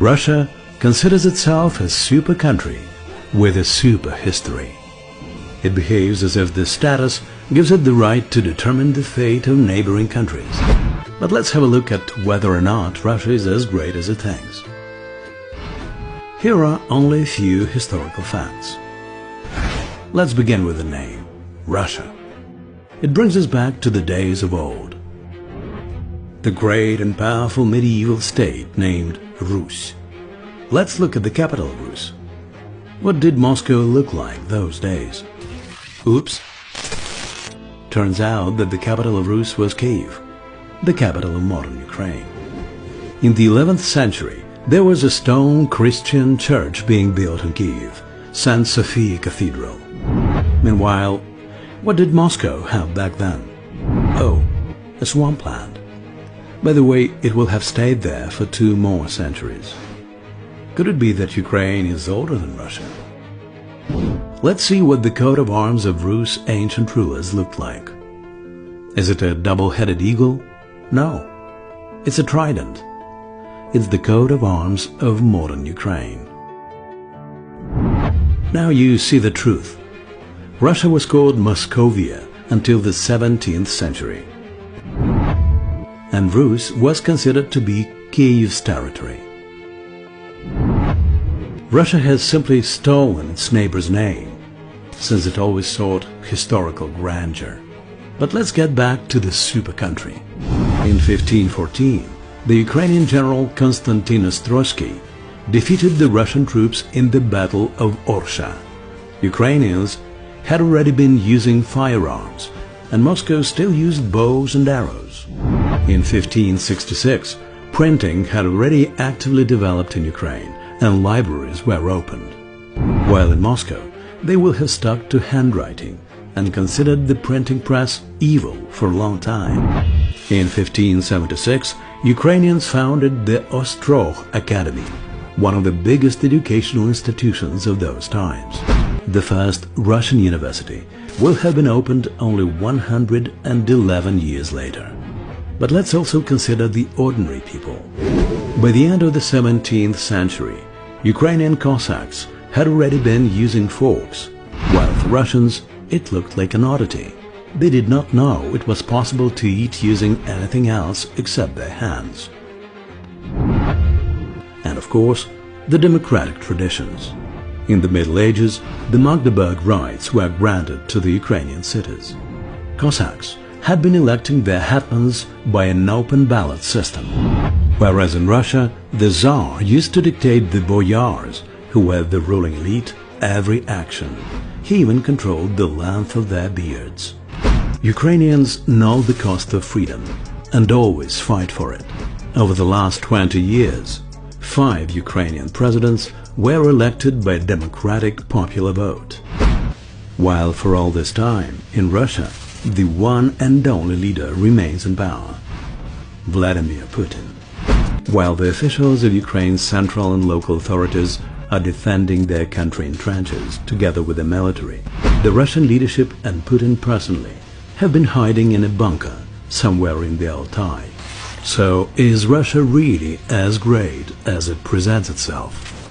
Russia considers itself a super country with a super history. It behaves as if this status gives it the right to determine the fate of neighboring countries. But let's have a look at whether or not Russia is as great as it thinks. Here are only a few historical facts. Let's begin with the name, Russia. It brings us back to the days of old. The great and powerful medieval state named Rus. Let's look at the capital of Rus. What did Moscow look like those days? Oops. Turns out that the capital of Rus was Kiev, the capital of modern Ukraine. In the 11th century, there was a stone Christian church being built in Kiev, St. Sophia Cathedral. Meanwhile, what did Moscow have back then? Oh, a swampland. By the way, it will have stayed there for 2 more centuries. Could it be that Ukraine is older than Russia? Let's see what the coat of arms of Rus' ancient rulers looked like. Is it a double-headed eagle? No, it's a trident. It's the coat of arms of modern Ukraine. Now you see the truth. Russia was called Moscovia until the 17th century. And Rus was considered to be Kiev's territory. Russia has simply stolen its neighbor's name, since it always sought historical grandeur. But let's get back to the super country. In 1514, the Ukrainian general Konstantin Ostrogsky defeated the Russian troops in the Battle of Orsha. Ukrainians had already been using firearms, and Moscow still used bows and arrows. In 1566, printing had already actively developed in Ukraine, and libraries were opened. While in Moscow, they will have stuck to handwriting and considered the printing press evil for a long time. In 1576, Ukrainians founded the Ostrog Academy, one of the biggest educational institutions of those times. The first Russian university will have been opened only 111 years later. But let's also consider the ordinary people. By the end of the 17th century, Ukrainian Cossacks had already been using forks, while for Russians it looked like an oddity. They did not know it was possible to eat using anything else except their hands. And of course, the democratic traditions. In the Middle Ages, the Magdeburg rights were granted to the Ukrainian cities. Cossacks had been electing their hetmans by an open ballot system, whereas in Russia, the Tsar used to dictate the boyars, who were the ruling elite, every action. He even controlled the length of their beards. Ukrainians know the cost of freedom and always fight for it. Over the last 20 years, 5 Ukrainian presidents were elected by democratic popular vote. While for all this time, in Russia, the one and only leader remains in power, Vladimir Putin. While the officials of Ukraine's central and local authorities are defending their country in trenches together with the military, the Russian leadership and Putin personally have been hiding in a bunker somewhere in the Altai. So is Russia really as great as it presents itself?